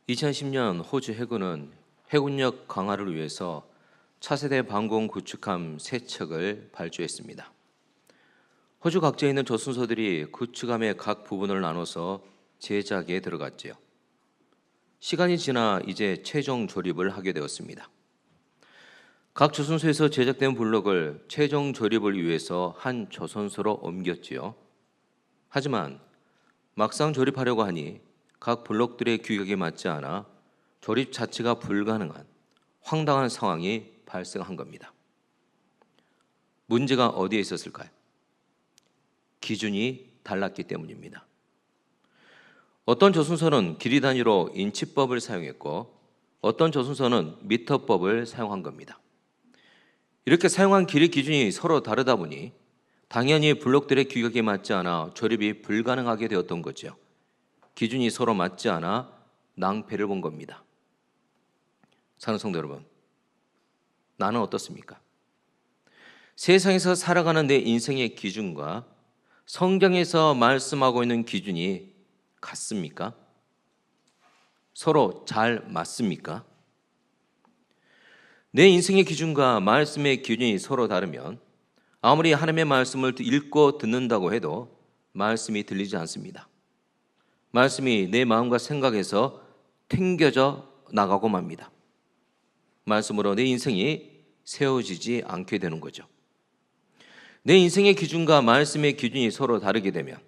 2010년 호주 해군은 해군력 강화를 위해서 차세대 방공 구축함 3척을 발주했습니다. 호주 각지에 있는 조선소들이 구축함의 각 부분을 나눠서 제작에 들어갔지요. 시간이 지나 이제 최종 조립을 하게 되었습니다. 각 조선소에서 제작된 블록을 최종 조립을 위해서 한 조선소로 옮겼지요. 하지만 막상 조립하려고 하니 각 블록들의 규격에 맞지 않아 조립 자체가 불가능한 황당한 상황이 발생한 겁니다. 문제가 어디에 있었을까요? 기준이 달랐기 때문입니다. 어떤 조선소는 길이 단위로 인치법을 사용했고 어떤 조선소는 미터법을 사용한 겁니다. 이렇게 사용한 길이 기준이 서로 다르다 보니 당연히 블록들의 규격에 맞지 않아 조립이 불가능하게 되었던 거죠. 기준이 서로 맞지 않아 낭패를 본 겁니다. 사랑하는 성도 여러분, 나는 어떻습니까? 세상에서 살아가는 내 인생의 기준과 성경에서 말씀하고 있는 기준이 같습니까? 서로 잘 맞습니까? 내 인생의 기준과 말씀의 기준이 서로 다르면 아무리 하나님의 말씀을 읽고 듣는다고 해도 말씀이 들리지 않습니다. 말씀이 내 마음과 생각에서 튕겨져 나가고 맙니다. 말씀으로 내 인생이 세워지지 않게 되는 거죠. 내 인생의 기준과 말씀의 기준이 서로 다르게 되면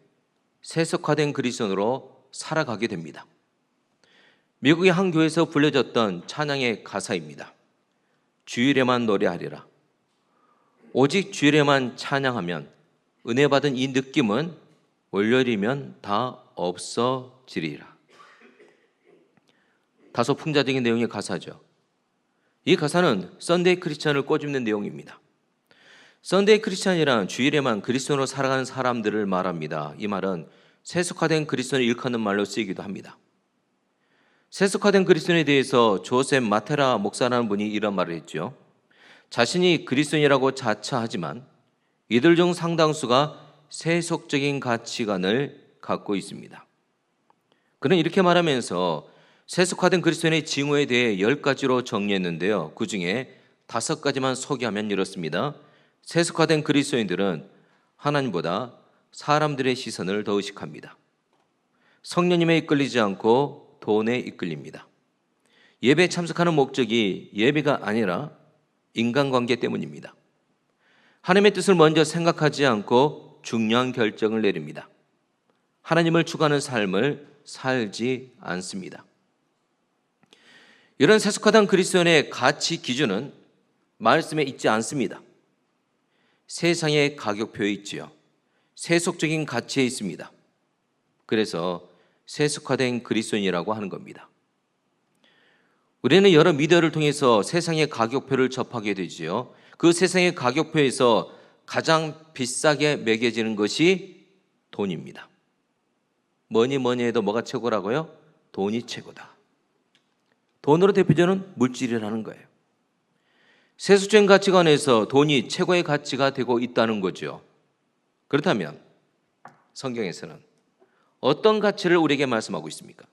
세속화된 그리스도인으로 살아가게 됩니다. 미국의 한 교회에서 불려졌던 찬양의 가사입니다. 주일에만 노래하리라. 오직 주일에만 찬양하면 은혜 받은 이 느낌은 월요일이면 다 없어지리라. 다소 풍자적인 내용의 가사죠. 이 가사는 썬데이 크리스찬을 꼬집는 내용입니다. 썬데이 크리스찬이란 주일에만 그리스도인으로 살아가는 사람들을 말합니다. 이 말은 세속화된 그리스도인을 일컫는 말로 쓰이기도 합니다. 세속화된 그리스도인에 대해서 조셉 마테라 목사라는 분이 이런 말을 했죠. 자신이 그리스도인이라고 자처하지만 이들 중 상당수가 세속적인 가치관을 갖고 있습니다. 그는 이렇게 말하면서 세속화된 그리스도인의 징후에 대해 10가지로 정리했는데요. 그 중에 5가지만 소개하면 이렇습니다. 세속화된 그리스도인들은 하나님보다 사람들의 시선을 더 의식합니다. 성령님에 이끌리지 않고 돈에 이끌립니다. 예배에 참석하는 목적이 예배가 아니라 인간관계 때문입니다. 하나님의 뜻을 먼저 생각하지 않고 중요한 결정을 내립니다. 하나님을 추구하는 삶을 살지 않습니다. 이런 세속화된 그리스도인의 가치 기준은 말씀에 있지 않습니다. 세상의 가격표에 있지요. 세속적인 가치에 있습니다. 그래서 세속화된 그리스도인이라고 하는 겁니다. 우리는 여러 미디어를 통해서 세상의 가격표를 접하게 되지요. 그 세상의 가격표에서 가장 비싸게 매겨지는 것이 돈입니다. 뭐니 해도 뭐가 최고라고요? 돈이 최고다. 돈으로 대표되는 물질이라는 거예요. 세속적인 가치관에서 돈이 최고의 가치가 되고 있다는 거죠. 그렇다면 성경에서는 어떤 가치를 우리에게 말씀하고 있습니까?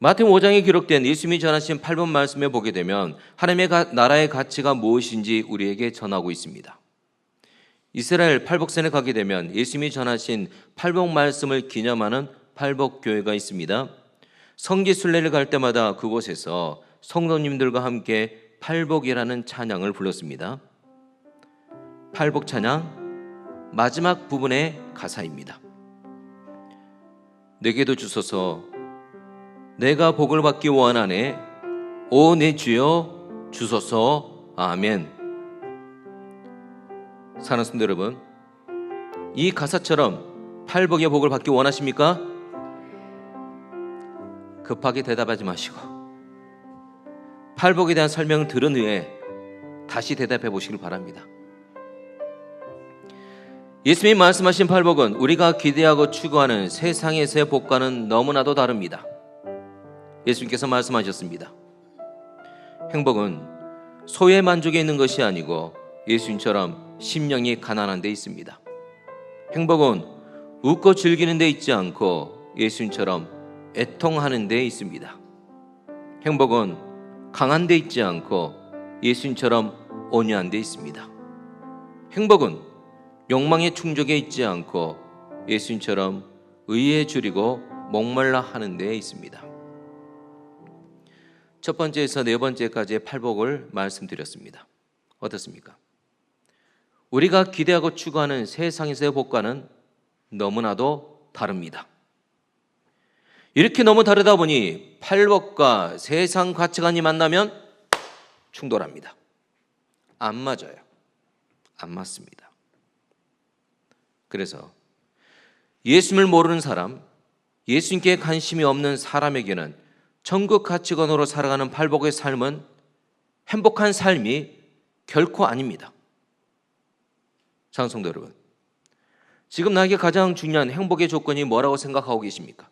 마태복음 5장에 기록된 예수님이 전하신 8번 말씀에 보게 되면 하나님의 나라의 가치가 무엇인지 우리에게 전하고 있습니다. 이스라엘 팔복산에 가게 되면 예수님이 전하신 팔복 말씀을 기념하는 팔복교회가 있습니다. 성지 순례를 갈 때마다 그곳에서 성도님들과 함께 팔복이라는 찬양을 불렀습니다. 팔복 찬양 마지막 부분의 가사입니다. 내게도 주소서 내가 복을 받기 원하네 오 내 주여 주소서 아멘. 사랑하는 성도 여러분, 이 가사처럼 팔복의 복을 받기 원하십니까? 급하게 대답하지 마시고 팔복에 대한 설명을 들은 후에 다시 대답해 보시길 바랍니다. 예수님이 말씀하신 팔복은 우리가 기대하고 추구하는 세상에서의 복과는 너무나도 다릅니다. 예수님께서 말씀하셨습니다. 행복은 소의 만족에 있는 것이 아니고 예수님처럼 심령이 가난한 데 있습니다. 행복은 웃고 즐기는 데 있지 않고 예수님처럼 애통하는 데 있습니다. 행복은 강한 데 있지 않고 예수님처럼 온유한 데 있습니다. 행복은 욕망의 충족에 있지 않고 예수님처럼 의에 줄이고 목말라 하는 데 있습니다. 첫 번째에서 네 번째까지의 팔복을 말씀드렸습니다. 어떻습니까? 우리가 기대하고 추구하는 세상에서의 복과는 너무나도 다릅니다. 이렇게 너무 다르다 보니 팔복과 세상 가치관이 만나면 충돌합니다. 안 맞아요. 안 맞습니다. 그래서 예수님을 모르는 사람, 예수님께 관심이 없는 사람에게는 천국 가치관으로 살아가는 팔복의 삶은 행복한 삶이 결코 아닙니다. 찬송도 여러분, 지금 나에게 가장 중요한 행복의 조건이 뭐라고 생각하고 계십니까?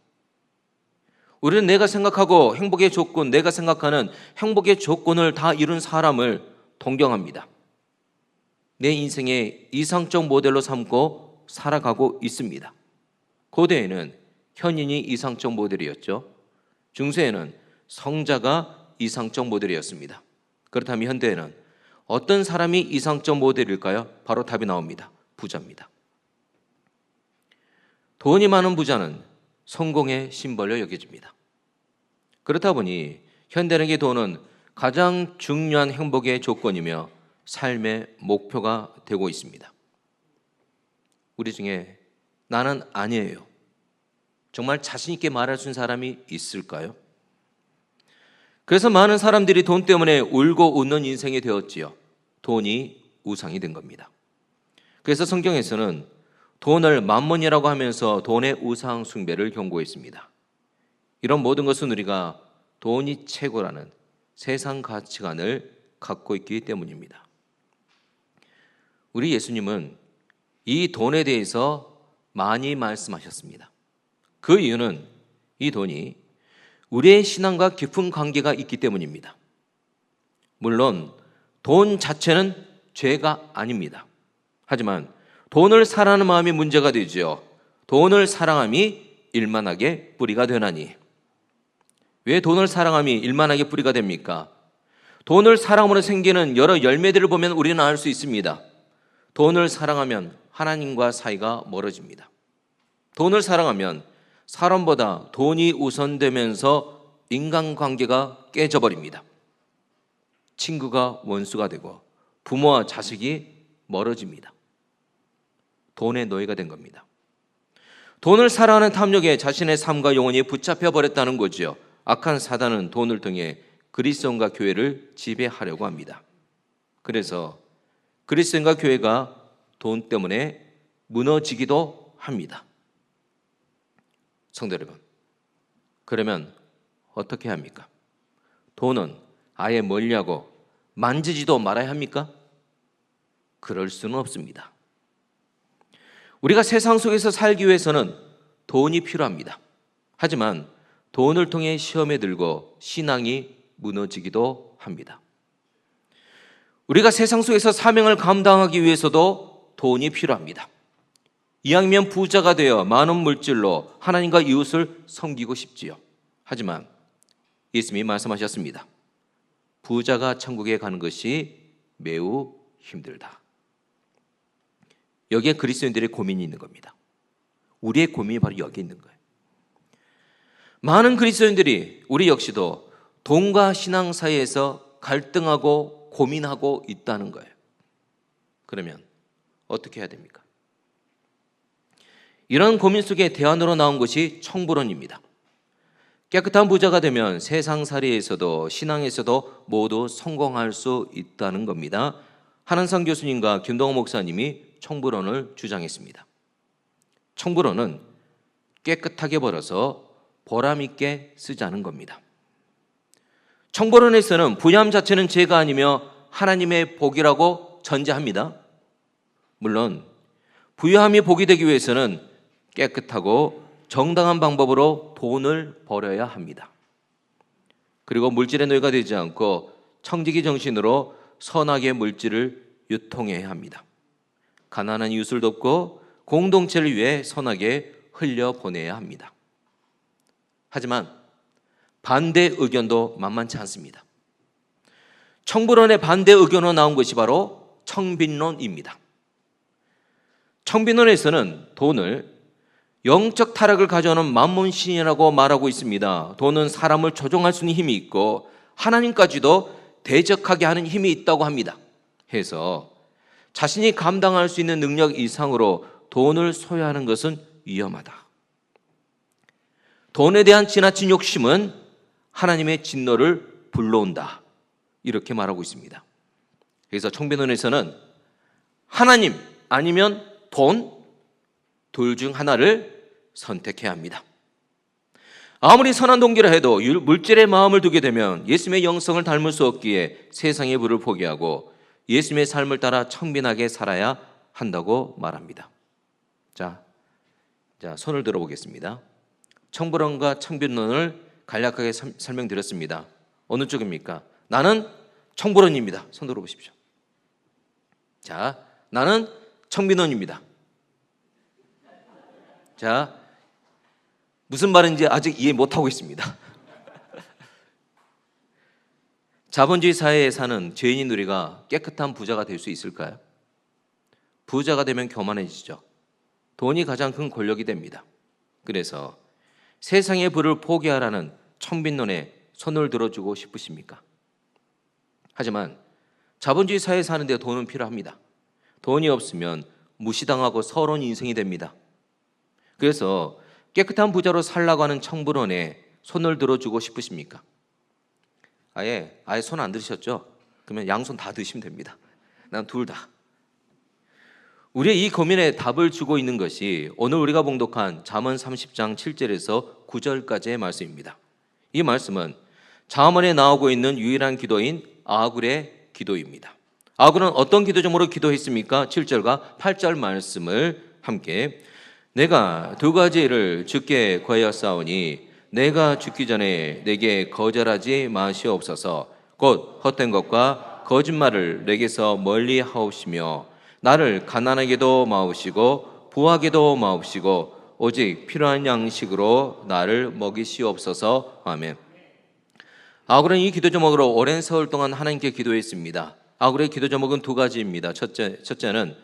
우리는 내가 생각하고 행복의 조건, 내가 생각하는 행복의 조건을 다 이룬 사람을 동경합니다. 내 인생의 이상적 모델로 삼고 살아가고 있습니다. 고대에는 현인이 이상적 모델이었죠. 중세에는 성자가 이상적 모델이었습니다. 그렇다면 현대에는 어떤 사람이 이상적 모델일까요? 바로 답이 나옵니다. 부자입니다. 돈이 많은 부자는 성공의 심벌로 여겨집니다. 그렇다 보니 현대인에게 돈은 가장 중요한 행복의 조건이며 삶의 목표가 되고 있습니다. 우리 중에 나는 아니에요, 정말 자신 있게 말할 수 있는 사람이 있을까요? 그래서 많은 사람들이 돈 때문에 울고 웃는 인생이 되었지요. 돈이 우상이 된 겁니다. 그래서 성경에서는 돈을 만몬이라고 하면서 돈의 우상 숭배를 경고했습니다. 이런 모든 것은 우리가 돈이 최고라는 세상 가치관을 갖고 있기 때문입니다. 우리 예수님은 이 돈에 대해서 많이 말씀하셨습니다. 그 이유는 이 돈이 우리의 신앙과 깊은 관계가 있기 때문입니다. 물론 돈 자체는 죄가 아닙니다. 하지만 돈을 사랑하는 마음이 문제가 되지요. 돈을 사랑함이 일만하게 뿌리가 되나니. 왜 돈을 사랑함이 일만하게 뿌리가 됩니까? 돈을 사랑함으로 생기는 여러 열매들을 보면 우리는 알 수 있습니다. 돈을 사랑하면 하나님과 사이가 멀어집니다. 돈을 사랑하면 사람보다 돈이 우선되면서 인간관계가 깨져버립니다. 친구가 원수가 되고 부모와 자식이 멀어집니다. 돈의 노예가 된 겁니다. 돈을 사랑하는 탐욕에 자신의 삶과 영혼이 붙잡혀 버렸다는 거지요. 악한 사단은 돈을 통해 그리스도인과 교회를 지배하려고 합니다. 그래서 그리스도인과 교회가 돈 때문에 무너지기도 합니다. 성도 여러분, 그러면 어떻게 합니까? 돈은 아예 멀리하고 만지지도 말아야 합니까? 그럴 수는 없습니다. 우리가 세상 속에서 살기 위해서는 돈이 필요합니다. 하지만 돈을 통해 시험에 들고 신앙이 무너지기도 합니다. 우리가 세상 속에서 사명을 감당하기 위해서도 돈이 필요합니다. 이왕이면 부자가 되어 많은 물질로 하나님과 이웃을 섬기고 싶지요. 하지만 예수님이 말씀하셨습니다. 부자가 천국에 가는 것이 매우 힘들다. 여기에 그리스도인들의 고민이 있는 겁니다. 우리의 고민이 바로 여기 있는 거예요. 많은 그리스도인들이 우리 역시도 돈과 신앙 사이에서 갈등하고 고민하고 있다는 거예요. 그러면 어떻게 해야 됩니까? 이런 고민 속에 대안으로 나온 것이 청부론입니다. 깨끗한 부자가 되면 세상살이에서도 신앙에서도 모두 성공할 수 있다는 겁니다. 한한상 교수님과 김동호 목사님이 청부론을 주장했습니다. 청부론은 깨끗하게 벌어서 보람 있게 쓰자는 겁니다. 청부론에서는 부유함 자체는 죄가 아니며 하나님의 복이라고 전제합니다. 물론 부유함이 복이 되기 위해서는 깨끗하고 정당한 방법으로 돈을 벌어야 합니다. 그리고 물질의 노예가 되지 않고 청지기 정신으로 선하게 물질을 유통해야 합니다. 가난한 이웃을 돕고 공동체를 위해 선하게 흘려보내야 합니다. 하지만 반대 의견도 만만치 않습니다. 청불원의 반대 의견으로 나온 것이 바로 청빈론입니다. 청빈론에서는 돈을 영적 타락을 가져오는 만몬신이라고 말하고 있습니다. 돈은 사람을 조종할 수 있는 힘이 있고 하나님까지도 대적하게 하는 힘이 있다고 합니다. 해서 자신이 감당할 수 있는 능력 이상으로 돈을 소유하는 것은 위험하다. 돈에 대한 지나친 욕심은 하나님의 진노를 불러온다. 이렇게 말하고 있습니다. 그래서 청빈론에서는 하나님 아니면 돈, 둘 중 하나를 선택해야 합니다. 아무리 선한 동기라 해도 물질의 마음을 두게 되면 예수님의 영성을 닮을 수 없기에 세상의 부를 포기하고 예수님의 삶을 따라 청빈하게 살아야 한다고 말합니다. 자, 손을 들어보겠습니다. 청불론과 청빈론을 간략하게 설명드렸습니다. 어느 쪽입니까? 나는 청불론입니다. 손 들어보십시오. 자, 나는 청빈론입니다. 자, 무슨 말인지 아직 이해 못하고 있습니다. 자본주의 사회에 사는 죄인인 우리가 깨끗한 부자가 될 수 있을까요? 부자가 되면 교만해지죠. 돈이 가장 큰 권력이 됩니다. 그래서 세상의 부를 포기하라는 청빈론에 손을 들어주고 싶으십니까? 하지만 자본주의 사회에 사는데 돈은 필요합니다. 돈이 없으면 무시당하고 서러운 인생이 됩니다. 그래서 깨끗한 부자로 살라고 하는 청불원에 손을 들어주고 싶으십니까? 아예 손 안 들으셨죠? 그러면 양손 다 드시면 됩니다. 난 둘 다. 우리의 이 고민에 답을 주고 있는 것이 오늘 우리가 봉독한 잠언 30장 7절에서 9절까지의 말씀입니다. 이 말씀은 잠언에 나오고 있는 유일한 기도인 아굴의 기도입니다. 아굴은 어떤 기도 제목으로 기도했습니까? 7절과 8절 말씀을 함께 내가 두 가지를 주께 구하였사오니 내가 죽기 전에 내게 거절하지 마시옵소서. 곧 헛된 것과 거짓말을 내게서 멀리 하옵시며 나를 가난하게도 마옵시고 부하게도 마옵시고 오직 필요한 양식으로 나를 먹이시옵소서. 아멘. 아굴은 이 기도 제목으로 오랜 세월 동안 하나님께 기도했습니다. 아굴의 기도 제목은 두 가지입니다. 첫째는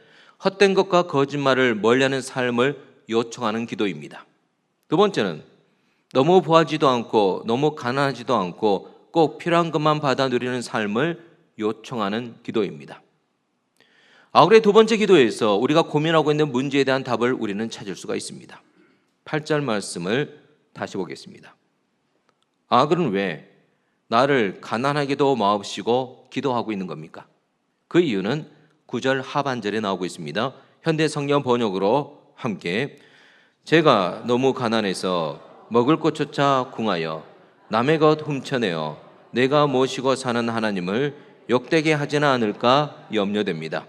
헛된 것과 거짓말을 멀리하는 삶을 요청하는 기도입니다. 두 번째는 너무 부하지도 않고 너무 가난하지도 않고 꼭 필요한 것만 받아 누리는 삶을 요청하는 기도입니다. 아굴의 두 번째 기도에서 우리가 고민하고 있는 문제에 대한 답을 우리는 찾을 수가 있습니다. 8절 말씀을 다시 보겠습니다. 아굴은 왜 나를 가난하게도 마옵시고 기도하고 있는 겁니까? 그 이유는 9절 하반절에 나오고 있습니다. 현대 성경 번역으로 함께 제가 너무 가난해서 먹을 것조차 궁하여 남의 것 훔쳐내어 내가 모시고 사는 하나님을 욕되게 하지는 않을까 염려됩니다.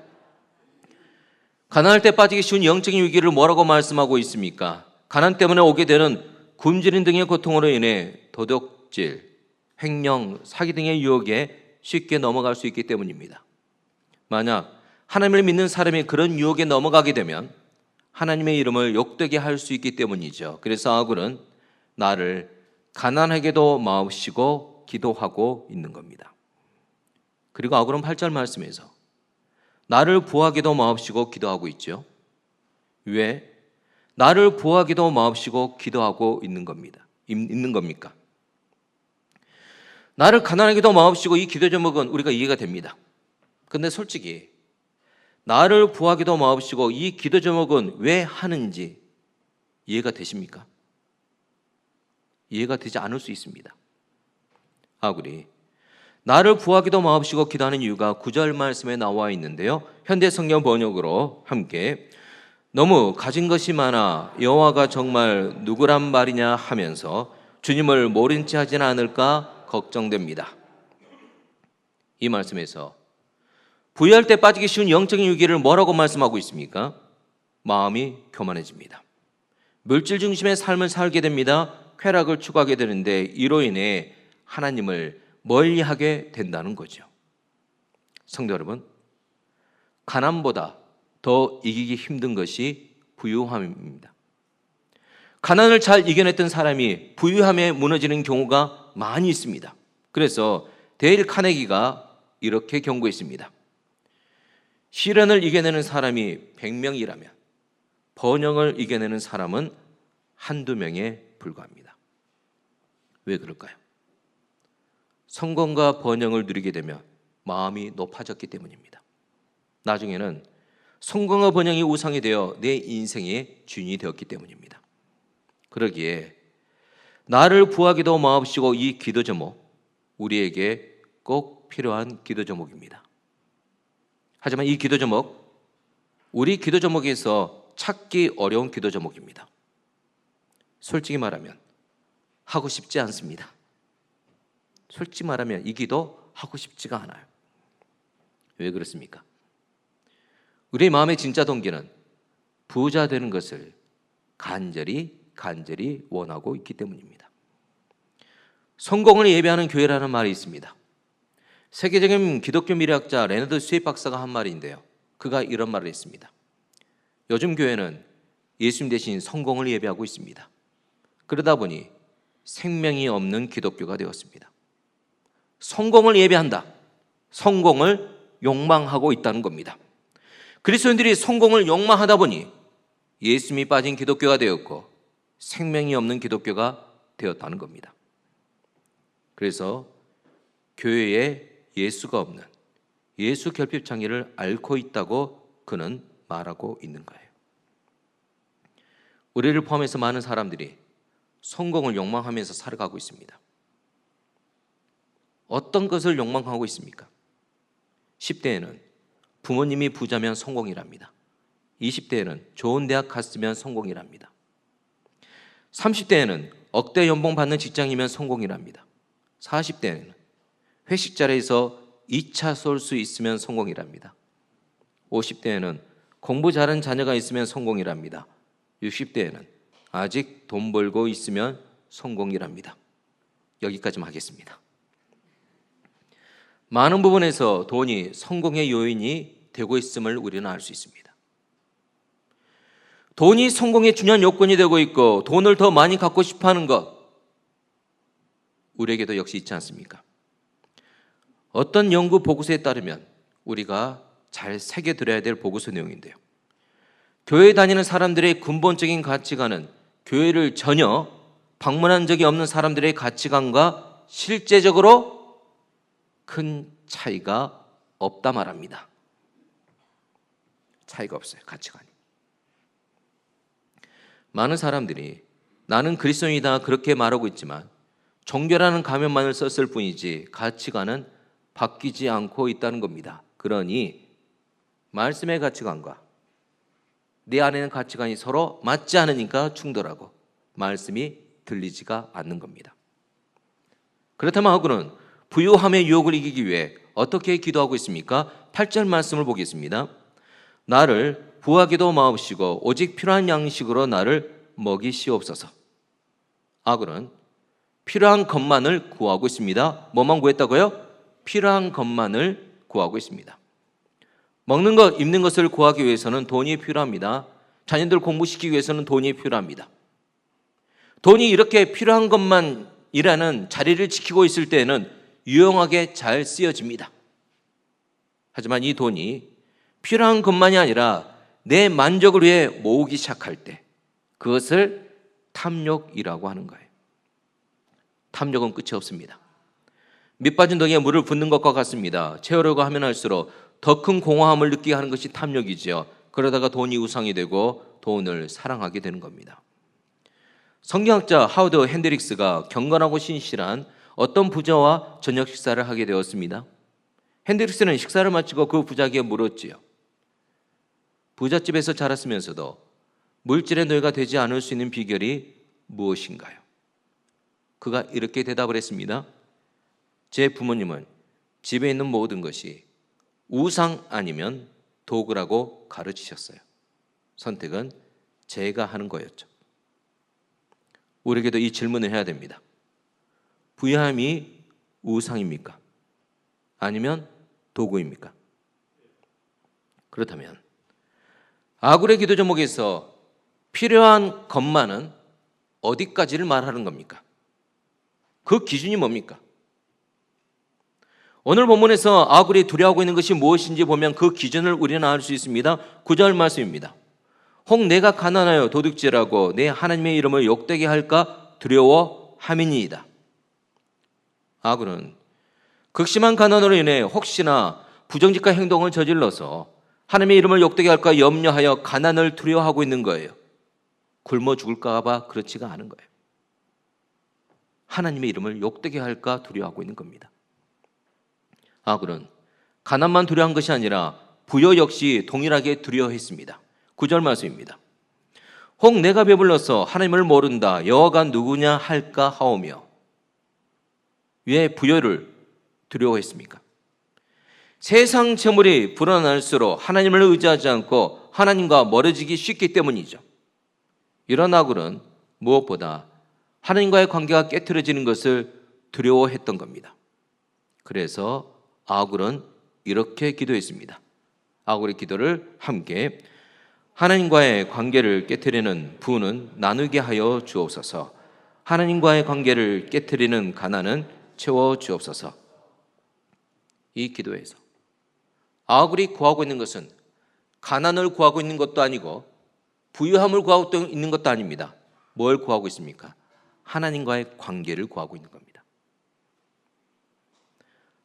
가난할 때 빠지기 쉬운 영적인 위기를 뭐라고 말씀하고 있습니까? 가난 때문에 오게 되는 굶주림 등의 고통으로 인해 도둑질, 횡령, 사기 등의 유혹에 쉽게 넘어갈 수 있기 때문입니다. 만약 하나님을 믿는 사람이 그런 유혹에 넘어가게 되면 하나님의 이름을 욕되게 할 수 있기 때문이죠. 그래서 아굴은 나를 가난하게도 마옵시고 기도하고 있는 겁니다. 그리고 아굴은 8절 말씀에서 나를 부하게도 마옵시고 기도하고 있죠. 왜? 나를 부하게도 마옵시고 기도하고 있는 겁니까? 나를 가난하게도 마옵시고 이 기도 제목은 우리가 이해가 됩니다. 근데 솔직히 나를 부하게도 마옵시고 이 기도 제목은 왜 하는지 이해가 되십니까? 이해가 되지 않을 수 있습니다. 아굴이 나를 부하게도 마옵시고 기도하는 이유가 9절 말씀에 나와 있는데요. 현대 성경 번역으로 함께 너무 가진 것이 많아 여호와가 정말 누구란 말이냐 하면서 주님을 모른 채 하지는 않을까 걱정됩니다. 이 말씀에서 부유할 때 빠지기 쉬운 영적인 위기를 뭐라고 말씀하고 있습니까? 마음이 교만해집니다. 물질 중심의 삶을 살게 됩니다. 쾌락을 추구하게 되는데 이로 인해 하나님을 멀리하게 된다는 거죠. 성도 여러분, 가난보다 더 이기기 힘든 것이 부유함입니다. 가난을 잘 이겨냈던 사람이 부유함에 무너지는 경우가 많이 있습니다. 그래서 데일 카네기가 이렇게 경고했습니다. 시련을 이겨내는 사람이 100명이라면 번영을 이겨내는 사람은 한두 명에 불과합니다. 왜 그럴까요? 성공과 번영을 누리게 되면 마음이 높아졌기 때문입니다. 나중에는 성공과 번영이 우상이 되어 내 인생의 주인이 되었기 때문입니다. 그러기에 나를 부하기도 마옵시고 이 기도 제목, 우리에게 꼭 필요한 기도 제목입니다. 하지만 이 기도 제목, 우리 기도 제목에서 찾기 어려운 기도 제목입니다. 솔직히 말하면 하고 싶지 않습니다. 솔직히 말하면 이 기도 하고 싶지가 않아요. 왜 그렇습니까? 우리의 마음의 진짜 동기는 부자 되는 것을 간절히 원하고 있기 때문입니다. 성공을 예배하는 교회라는 말이 있습니다. 세계적인 기독교 미래학자 레너드 스윗 박사가 한 말인데요. 그가 이런 말을 했습니다. 요즘 교회는 예수님 대신 성공을 예배하고 있습니다. 그러다 보니 생명이 없는 기독교가 되었습니다. 성공을 예배한다. 성공을 욕망하고 있다는 겁니다. 그리스도인들이 성공을 욕망하다 보니 예수님이 빠진 기독교가 되었고 생명이 없는 기독교가 되었다는 겁니다. 그래서 교회에 예수가 없는 예수 결핍장애를 앓고 있다고 그는 말하고 있는 거예요. 우리를 포함해서 많은 사람들이 성공을 욕망하면서 살아가고 있습니다. 어떤 것을 욕망하고 있습니까? 10대에는 부모님이 부자면 성공이랍니다. 20대에는 좋은 대학 갔으면 성공이랍니다. 30대에는 억대 연봉 받는 직장이면 성공이랍니다. 40대에는 회식 자리에서 2차 쏠 수 있으면 성공이랍니다. 50대에는 공부 잘하는 자녀가 있으면 성공이랍니다. 60대에는 아직 돈 벌고 있으면 성공이랍니다. 여기까지만 하겠습니다. 많은 부분에서 돈이 성공의 요인이 되고 있음을 우리는 알 수 있습니다. 돈이 성공의 중요한 요건이 되고 있고 돈을 더 많이 갖고 싶어하는 것, 우리에게도 역시 있지 않습니까? 어떤 연구 보고서에 따르면 우리가 잘 새겨들어야 될 보고서 내용인데요. 교회 다니는 사람들의 근본적인 가치관은 교회를 전혀 방문한 적이 없는 사람들의 가치관과 실제적으로 큰 차이가 없다 말합니다. 차이가 없어요, 가치관이. 많은 사람들이 나는 그리스도인이다 그렇게 말하고 있지만 종교라는 가면만을 썼을 뿐이지 가치관은 바뀌지 않고 있다는 겁니다. 그러니 말씀의 가치관과 내 안에는 가치관이 서로 맞지 않으니까 충돌하고 말씀이 들리지가 않는 겁니다. 그렇다면 하고는 부유함의 유혹을 이기기 위해 어떻게 기도하고 있습니까? 8절 말씀을 보겠습니다. 나를 부하기도 마옵시고 오직 필요한 양식으로 나를 먹이시옵소서. 아굴은 필요한 것만을 구하고 있습니다. 뭐만 구했다고요? 필요한 것만을 구하고 있습니다. 먹는 것, 입는 것을 구하기 위해서는 돈이 필요합니다. 자녀들 공부시키기 위해서는 돈이 필요합니다. 돈이 이렇게 필요한 것만이라는 자리를 지키고 있을 때에는 유용하게 잘 쓰여집니다. 하지만 이 돈이 필요한 것만이 아니라 내 만족을 위해 모으기 시작할 때 그것을 탐욕이라고 하는 거예요. 탐욕은 끝이 없습니다. 밑빠진 덕에 물을 붓는 것과 같습니다. 채우려고 하면 할수록 더 큰 공허함을 느끼게 하는 것이 탐욕이지요. 그러다가 돈이 우상이 되고 돈을 사랑하게 되는 겁니다. 성경학자 하워드 핸드릭스가 경건하고 신실한 어떤 부자와 저녁 식사를 하게 되었습니다. 핸드릭스는 식사를 마치고 그 부자에게 물었지요. 부잣집에서 자랐으면서도 물질의 노예가 되지 않을 수 있는 비결이 무엇인가요? 그가 이렇게 대답을 했습니다. 제 부모님은 집에 있는 모든 것이 우상 아니면 도구라고 가르치셨어요. 선택은 제가 하는 거였죠. 우리에게도 이 질문을 해야 됩니다. 부유함이 우상입니까? 아니면 도구입니까? 그렇다면 아굴의 기도 제목에서 필요한 것만은 어디까지를 말하는 겁니까? 그 기준이 뭡니까? 오늘 본문에서 아굴이 두려워하고 있는 것이 무엇인지 보면 그 기준을 우리는 알 수 있습니다. 9절 말씀입니다. 혹 내가 가난하여 도둑질하고 내 하나님의 이름을 욕되게 할까 두려워함이니이다. 아굴은 극심한 가난으로 인해 혹시나 부정직한 행동을 저질러서 하나님의 이름을 욕되게 할까 염려하여 가난을 두려워하고 있는 거예요. 굶어 죽을까 봐 그렇지가 않은 거예요. 하나님의 이름을 욕되게 할까 두려워하고 있는 겁니다. 아굴은 가난만 두려워한 것이 아니라 부여 역시 동일하게 두려워했습니다. 9절 말씀입니다. 혹 내가 배불러서 하나님을 모른다 여호와가 누구냐 할까 하오며. 왜 부여를 두려워했습니까? 세상 재물이 불어날수록 하나님을 의지하지 않고 하나님과 멀어지기 쉽기 때문이죠. 이런 아굴은 무엇보다 하나님과의 관계가 깨트려지는 것을 두려워했던 겁니다. 그래서 아굴은 이렇게 기도했습니다. 아굴의 기도를 함께 하나님과의 관계를 깨트리는 부는 나누게 하여 주옵소서. 하나님과의 관계를 깨트리는 가난은 채워 주옵소서. 이 기도에서 아굴이 구하고 있는 것은 가난을 구하고 있는 것도 아니고 부유함을 구하고 있는 것도 아닙니다. 뭘 구하고 있습니까? 하나님과의 관계를 구하고 있는 겁니다.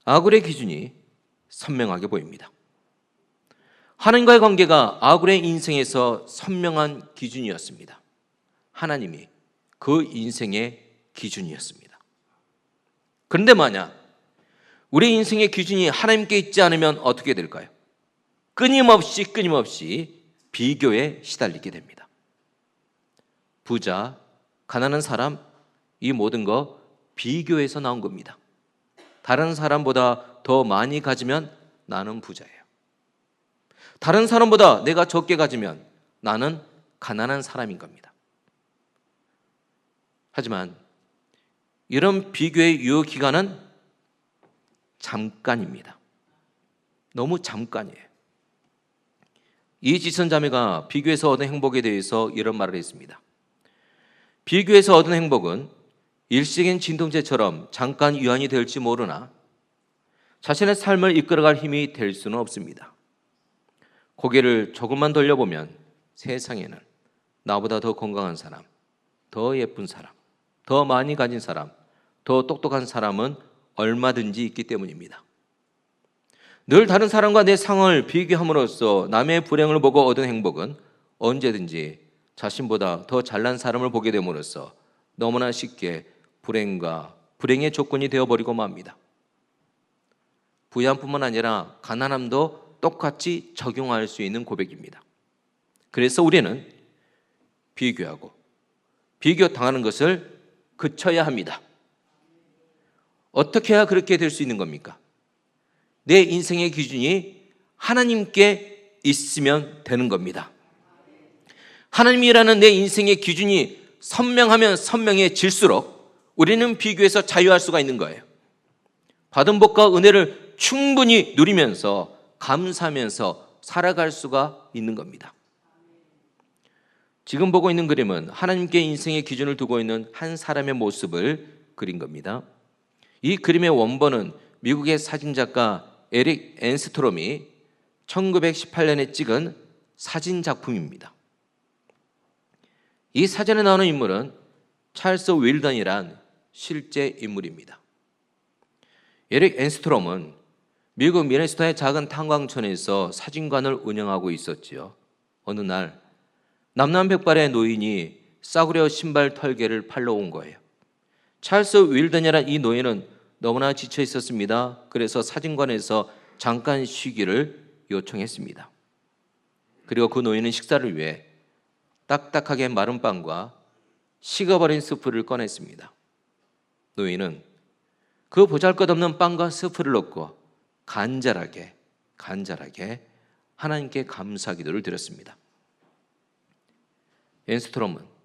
아굴의 기준이 선명하게 보입니다. 하나님과의 관계가 아굴의 인생에서 선명한 기준이었습니다. 하나님이 그 인생의 기준이었습니다. 그런데 만약 우리 인생의 기준이 하나님께 있지 않으면 어떻게 될까요? 끊임없이 비교에 시달리게 됩니다. 부자, 가난한 사람, 이 모든 거 비교에서 나온 겁니다. 다른 사람보다 더 많이 가지면 나는 부자예요. 다른 사람보다 내가 적게 가지면 나는 가난한 사람인 겁니다. 하지만 이런 비교의 유효 기간은 잠깐입니다. 너무 잠깐이에요. 이지선 자매가 비교에서 얻은 행복에 대해서 이런 말을 했습니다. 비교에서 얻은 행복은 일시적인 진통제처럼 잠깐 유한이 될지 모르나 자신의 삶을 이끌어갈 힘이 될 수는 없습니다. 고개를 조금만 돌려보면 세상에는 나보다 더 건강한 사람, 더 예쁜 사람, 더 많이 가진 사람, 더 똑똑한 사람은 얼마든지 있기 때문입니다. 늘 다른 사람과 내 상황을 비교함으로써 남의 불행을 보고 얻은 행복은 언제든지 자신보다 더 잘난 사람을 보게 됨으로써 너무나 쉽게 불행의 조건이 되어버리고 맙니다. 부유함뿐만 아니라 가난함도 똑같이 적용할 수 있는 고백입니다. 그래서 우리는 비교당하는 것을 그쳐야 합니다. 어떻게 해야 그렇게 될 수 있는 겁니까? 내 인생의 기준이 하나님께 있으면 되는 겁니다. 하나님이라는 내 인생의 기준이 선명하면 선명해질수록 우리는 비교에서 자유할 수가 있는 거예요. 받은 복과 은혜를 충분히 누리면서 감사하면서 살아갈 수가 있는 겁니다. 지금 보고 있는 그림은 하나님께 인생의 기준을 두고 있는 한 사람의 모습을 그린 겁니다. 이 그림의 원본은 미국의 사진작가 에릭 앤스트롬이 1918년에 찍은 사진 작품입니다. 이 사진에 나오는 인물은 찰스 윌던이란 실제 인물입니다. 에릭 앤스트롬은 미국 미네소타의 작은 탄광촌에서 사진관을 운영하고 있었지요. 어느 날 남남백발의 노인이 싸구려 신발 털개를 팔러 온 거예요. 찰스 윌던이란 이 노인은 너무나 지쳐 있었습니다. 그래서 사진관에서 잠깐 쉬기를 요청했습니다. 그리고 그 노인은 식사를 위해 딱딱하게 마른 빵과 식어버린 스프를 꺼냈습니다. 노인은 그 보잘것없는 빵과 스프를 넣고 간절하게 하나님께 감사 기도를 드렸습니다. 앤스트롬은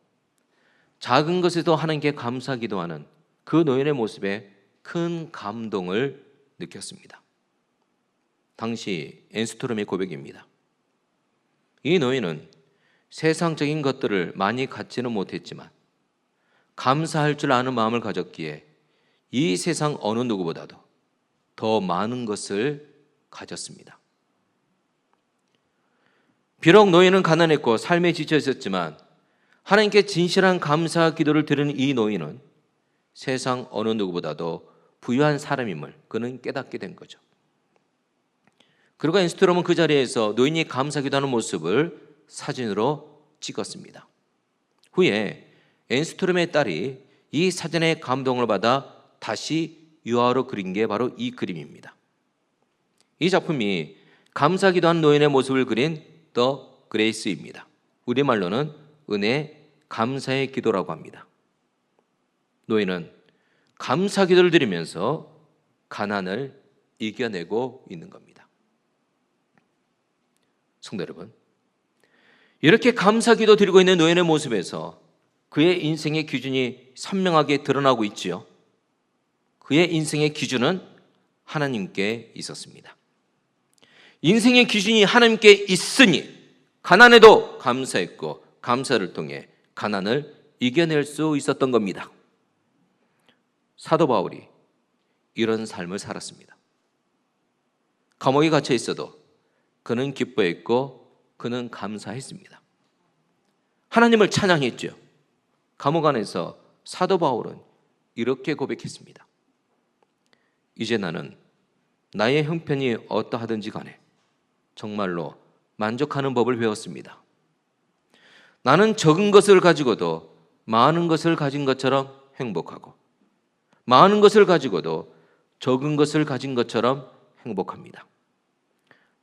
작은 것에도 하나님께 감사 기도하는 그 노인의 모습에 큰 감동을 느꼈습니다. 당시 앤스트롬의 고백입니다. 이 노인은 세상적인 것들을 많이 갖지는 못했지만 감사할 줄 아는 마음을 가졌기에 이 세상 어느 누구보다도 더 많은 것을 가졌습니다. 비록 노인은 가난했고 삶에 지쳐 있었지만 하나님께 진실한 감사 기도를 드리는 이 노인은 세상 어느 누구보다도 부유한 사람임을 그는 깨닫게 된 거죠. 그리고 엔스트롬은 그 자리에서 노인이 감사 기도하는 모습을 사진으로 찍었습니다. 후에 엔스트롬의 딸이 이 사진의 감동을 받아 다시 유화로 그린 게 바로 이 그림입니다. 이 작품이 감사 기도하는 노인의 모습을 그린 더 그레이스입니다. 우리말로는 은혜, 감사의 기도라고 합니다. 노인은 감사 기도를 드리면서 가난을 이겨내고 있는 겁니다. 성도 여러분, 이렇게 감사 기도 드리고 있는 노인의 모습에서 그의 인생의 기준이 선명하게 드러나고 있지요. 그의 인생의 기준은 하나님께 있었습니다. 인생의 기준이 하나님께 있으니 가난에도 감사했고 감사를 통해 가난을 이겨낼 수 있었던 겁니다. 사도 바울이 이런 삶을 살았습니다. 감옥에 갇혀 있어도 그는 기뻐했고 그는 감사했습니다. 하나님을 찬양했죠. 감옥 안에서 사도 바울은 이렇게 고백했습니다. 이제 나는 나의 형편이 어떠하든지 간에 정말로 만족하는 법을 배웠습니다. 나는 적은 것을 가지고도 많은 것을 가진 것처럼 행복하고 많은 것을 가지고도 적은 것을 가진 것처럼 행복합니다.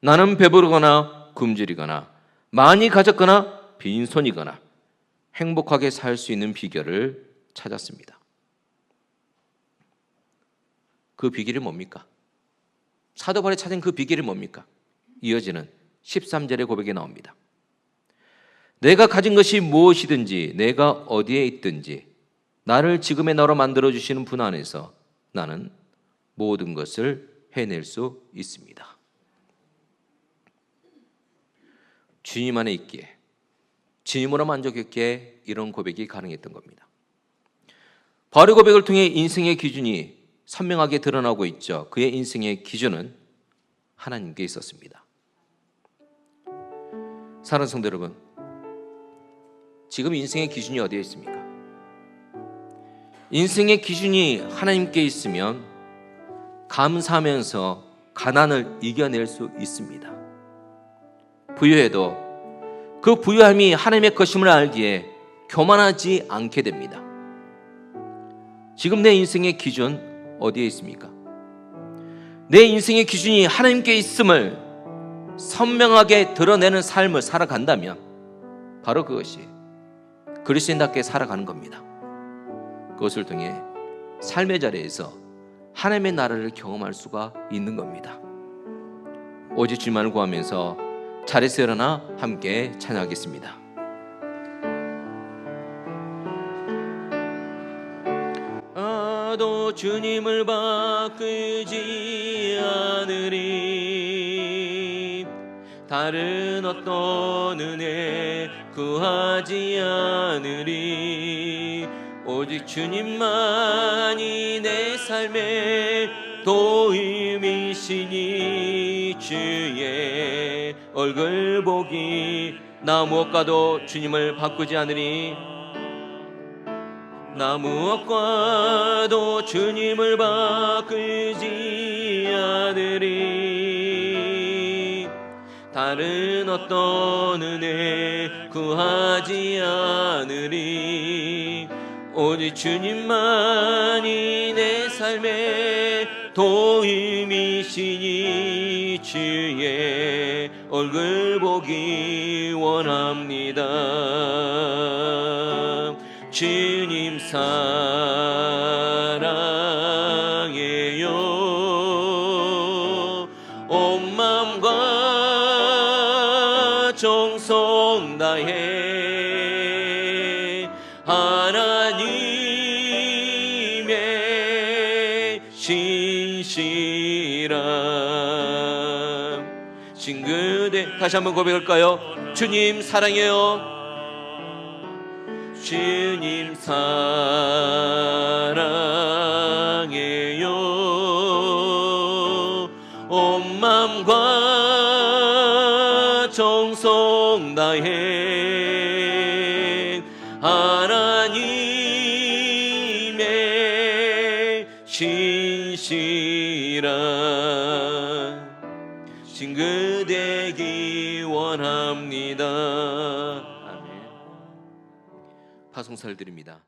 나는 배부르거나 굶주리거나 많이 가졌거나 빈손이거나 행복하게 살 수 있는 비결을 찾았습니다. 그 비결이 뭡니까? 사도 바울이 찾은 그 비결이 뭡니까? 이어지는 13절의 고백에 나옵니다. 내가 가진 것이 무엇이든지 내가 어디에 있든지 나를 지금의 나로 만들어주시는 분 안에서 나는 모든 것을 해낼 수 있습니다. 주님 안에 있기에 주님으로 만족했기에 이런 고백이 가능했던 겁니다. 바울의 고백을 통해 인생의 기준이 선명하게 드러나고 있죠. 그의 인생의 기준은 하나님께 있었습니다. 사랑하는 성도 여러분, 지금 인생의 기준이 어디에 있습니까? 인생의 기준이 하나님께 있으면 감사하면서 가난을 이겨낼 수 있습니다. 부유해도 그 부유함이 하나님의 것임을 알기에 교만하지 않게 됩니다. 지금 내 인생의 기준 어디에 있습니까? 내 인생의 기준이 하나님께 있음을 선명하게 드러내는 삶을 살아간다면 바로 그것이 그리스도인답게 살아가는 겁니다. 그것을 통해 삶의 자리에서 하나님의 나라를 경험할 수가 있는 겁니다. 오직 주님만을 구하면서 자리에서 일어나 함께 찬양하겠습니다. 나도 주님을 바꾸지 않으리 다른 어떤 은혜 구하지 않으리 오직 주님만이 내 삶의 도움이시니 주의 얼굴 보기 나 무엇과도 주님을 바꾸지 않으리 나 무엇과도 주님을 바꾸지 않으리 다른 어떤 은혜 구하지 않으리 오직 주님만이 내 삶의 도움이시니 주의 얼굴 보기 원합니다. 주님 사랑해요 온 마음과 정성 다해 하나님의 신실함 싱그대 다시 한번 고백할까요? 주님 사랑해요 주님 사랑해요. 온 맘과 정성 다해 하나님의 신실한 친구 되기 원합니다. 아멘. 파송사를 드립니다.